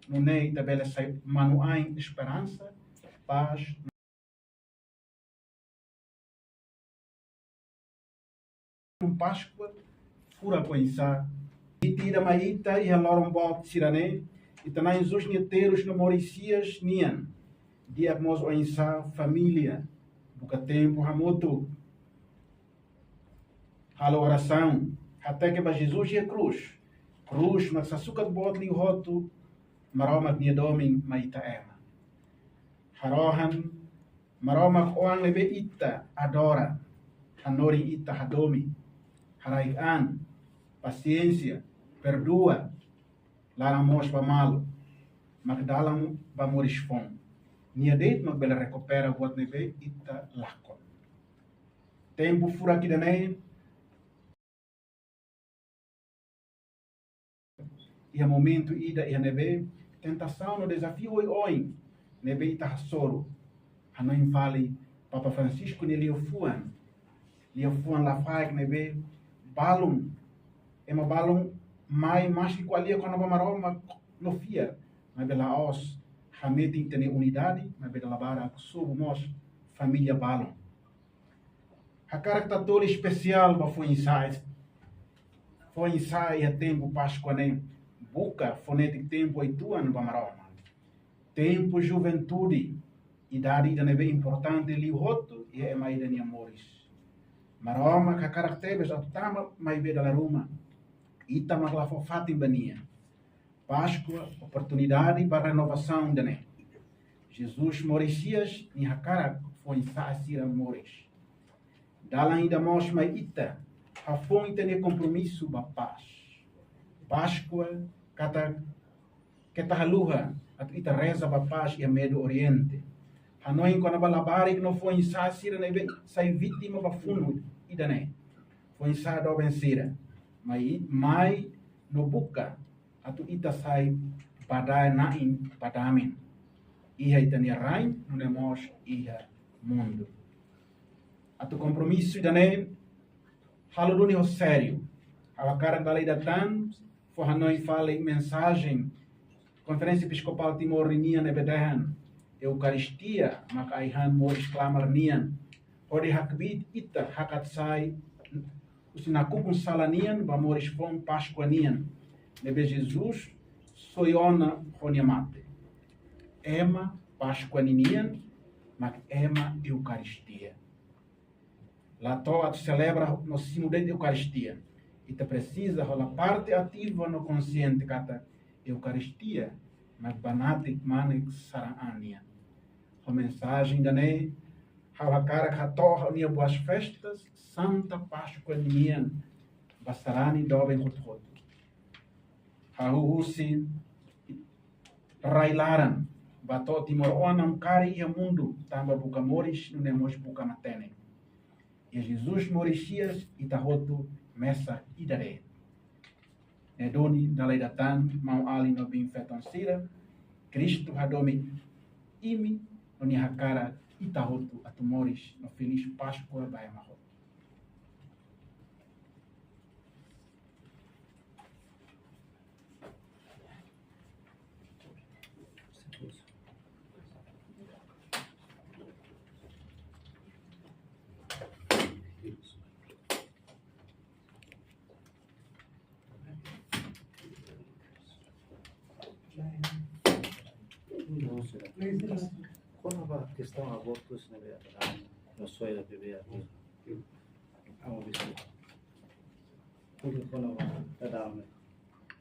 não é tabela sai manuai esperança, paz, Páscoa, fura coinçá, e tira maíta e aloram bot sirané, e também os neteiros no Mauricias nian, dia mos oinçá família, buca tempo ramoto, halo oração, até que para Jesus e a cruz, mas açúcar bot li roto, maroma nia domin maíta ema, harohan, maroma oang lebe ita adora, hanori ita hadomi, haraian, paciência, perdoa, laramos malo, magdalam bamoris fom. Nia deit magbela recupera buat nebe ita lakon. Tempo fura kidane, ia momento ida ia nebe, tentação no desafio oi, nebe ita hasoro. Hanoim fale, Papa Francisco ne liufuan la faik nebe, balum, ema balum mai mas que qualia quando a maroma no fia, mas bela os hameti tem unidade, mas bela labara subo mos família balum. A característica especial para foi ensaio a tempo Páscoa nem buca fonético tempo 8 anos para maroma, tempo juventude, idade da neve importante li roto e é mais de amores. Maroma que característica tama mais bela la ruma. Ita maglafo fatim bania. Páscoa, oportunidade para renovação de né. Jesus Mauricias ni hakara foi sasira mores. Dalam ainda mos mai ita hafon tene compromisso ba paz. Páscoa kata haluha at ita reza ba paz e a Médio Oriente. Hanoi quando balabari no foi sasira ne sai vítima ba funo ida né. Foi sa do vencida. Mai no buka atu ita sai padai nain padamin. Iha itania rain no nemos iha mundo. Atu compromisso idane halo duni ho sério. A cara da lei da tan for Hanoi fale mensagem Conferência Episcopal Timor Nian Nebedahan Eucaristia maka aihan moris clamar nian. Ode hakbit ita hakat sai usinakupun salanian bamoris fom pascuanian nebe Jesus soiona honiamate ema pascuaninian mak ema eucaristia la toa celebra no simude de eucaristia ita precisa rola parte ativa no consciente kata eucaristia mak banate manek sarania a mensagem da nei Hawakara Katoha unia boas festas, Santa Páscoa nian, Basarani doben hot. Hahusi railaran, Bato Timor onam kari ia mundo, Tamba buka moris, nemos buka matene. E Jesus Mauricias itahoto messa idare. Nedoni dalai datan, mau ali no bim fetansira, Cristo hadomi imi, unia hakara Itahoto atumores no Feliz Páscoa da Emarro. Quando a questão abortos no sonho da bebê aqui,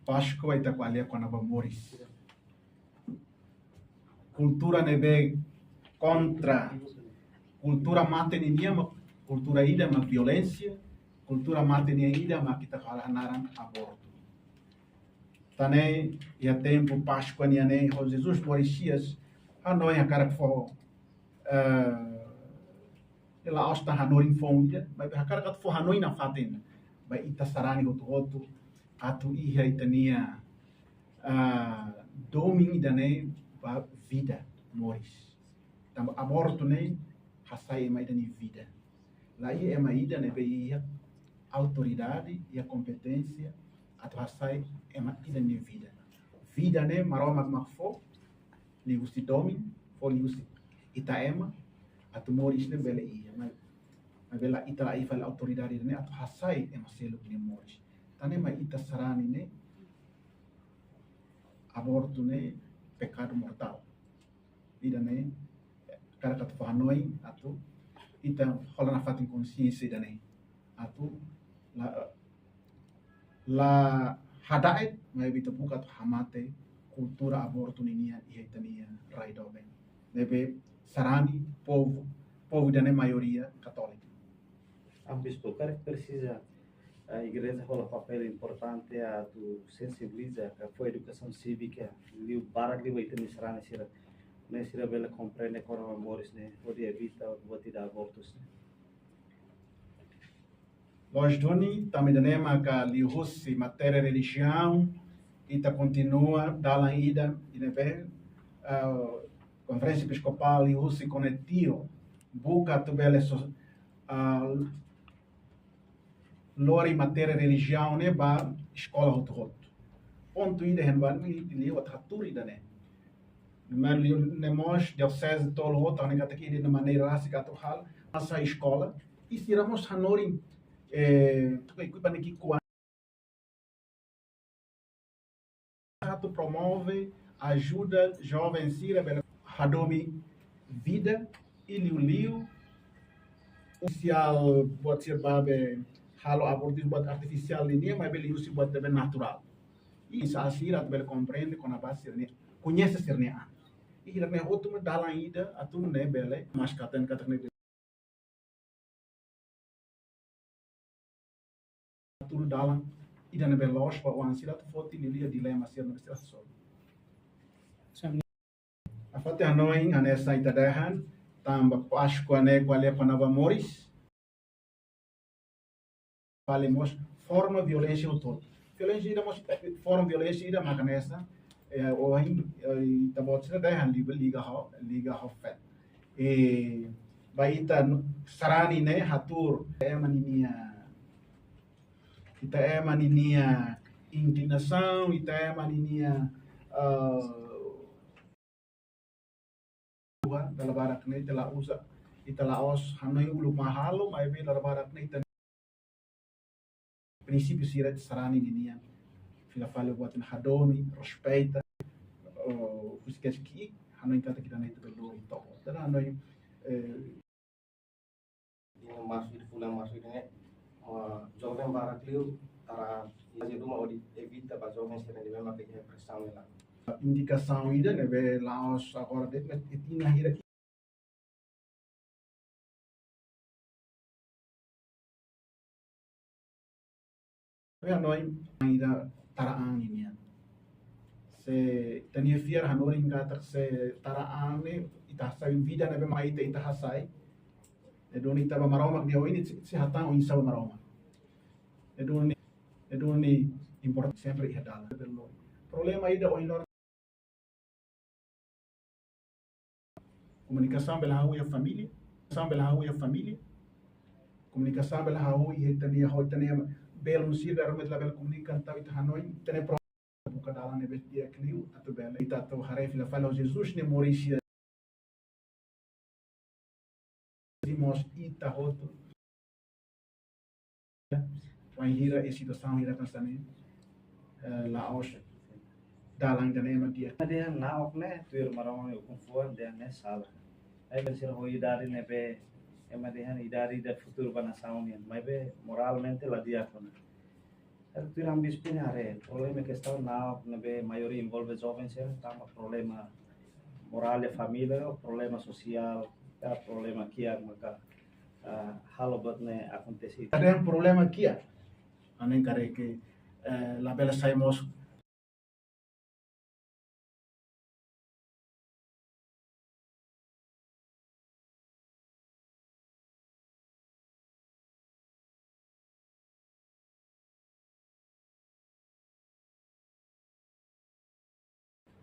Páscoa ita qualia quando moris. Cultura nebe contra cultura mateninia, cultura ida ma violência, cultura matenia ida ma kita hanaran aborto. Tane ia tempo Páscoa niane ho Jesus Mauricias Hanoi a cara que for ela osta Hanoi em fonte, mas a cara que for Hanoi na fatina, vai ita sarani roto atu iha itania domin idane ba vida moris. Tam aborto ne hasai mai dani vida. Lá é mai ida ne be autoridade e a competência atu hasai é mai dani vida. vida né maroma makfo li usi domin fo li usi itaema atu moris ne bele ia mas bela ita ai fala autoridade ne atu hasai e maselo ne moris tane mai ita sarani ne aborto ne pecado mortal vida ne cara katu fahanoi atu ita hola na fatin consciência dane atu la hadait mai bita buka tu hamate kultura aborto ninia ihetania raidoben nebe sarani povo dane maioria católica. Bispo, cara que precisa a igreja rola papel importante a tu sensibiliza que foi educação cívica liu para que vai ter nisrani sira ne sira bela compreende com amores né pode evita o de abortos né. Nós doni também danema que li russi matéria religião ita continua dala ida inebe conferência episcopal li russi conetio buca tu bele lori matéria religião né ba escola hot ponto ida hen ban li wat haturi dane mas li ne mos diocese tolo hot ne kata ki de maneira rasica to hal essa escola e tiramos hanori tukai que tu promove ajuda jovens sira bela hadomi vida e liu oficial buat ser babe halo abortis buat artificial ini mas beli usi buat bebe natural e sa asira bela compreende com a base ne conhece ser ne a e ira ne outro me dala ida atu ne bele mas katen ne tudo dalam ida ne belos pa wan sila tu foti lilia dilema ser no sila sol afate hanoi anessa itadahan tamba Páscoa né qual é panava moris falemos forma violência o todo violência ida mos forma violência ida makanessa o hin tabot sila dahan liga ho fet e baita sarani né hatur maninia ita maninia indignação ita maninia dalam barak ne telah usa ita os hanoi ulu mahalo mai be dalam barak ne ita princípio sirat sarani ninia fila fale buat hadomi respeita os que aqui hanoi kata kita ne itu do itu dan hanoi masuk ini jovem barak liu tara jadi rumah odi evita para jovem serem de mesma que pressão lá indicação ida né be laos agora de etina hira hanoi ida taraan ini se tania fiar hanoi ingata se taraan ne ita sa vida ne be mai ita hasai e doni ita ba maroma dia ini se hatang o insa maroma e doni importante sempre ia dala problema ida o inor comunicação pela rua e a família comunicação pela rua e tania belo sir da remet label comunican tawi hanoi tene pro buka dalan ne betia kliu atu bela ita to haref la falo Jesus ne morisia dimos ita hoto wan hira e situação hira kansane laos dalang dane matia dia naok ne tuir marama eu confuan dia ne sala ai ben sir hoi dari ne be ema dia idari da futuro bana saunian mas be moralmente la diáfona tuir ambis pinare problema que está naok ne be maioria envolve jovens tá um problema moral e família problema social problema que maka halo bot ne acontece ada yang problema kia anen kare ke la bela saimos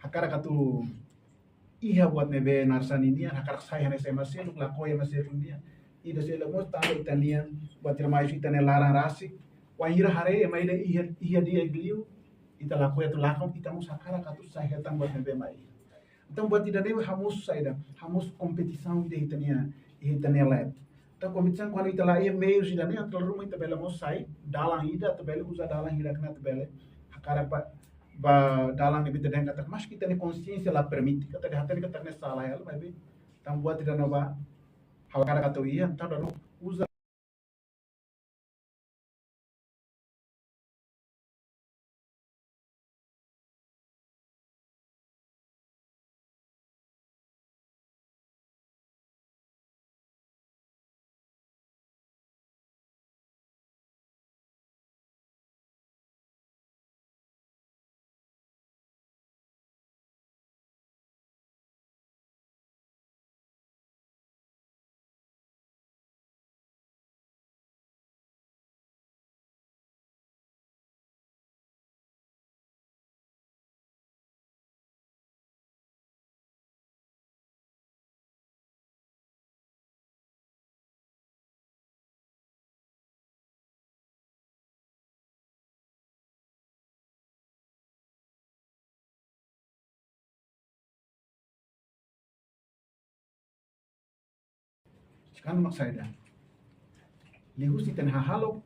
hakara katu iha buat nebe narsan ini hakara saya nese masih luk lakoya masih dunia ida se lamos tanda italian buat termais itane larang rasi wahira hare emaida iha dia gliu ita laku itu lakon ita mus sakara katu saya hetang buat nebe mai. Então buat tidak dewe hamus saida, hamus kompetição ide hitania let. Então kompetição quando ita lá ia meio ida nem aquela rumah ita bela mos sai, dalang ida ita bela usa dalang ida kena ita bela. Hakara ba dalang ni bita den kata mas kita ni consciência lá permite kata de hatani kata ne salah ela vai be. Então buat tidak nova hakara kata ia, então dah usa kan mak saida. Lihu si ten hahalo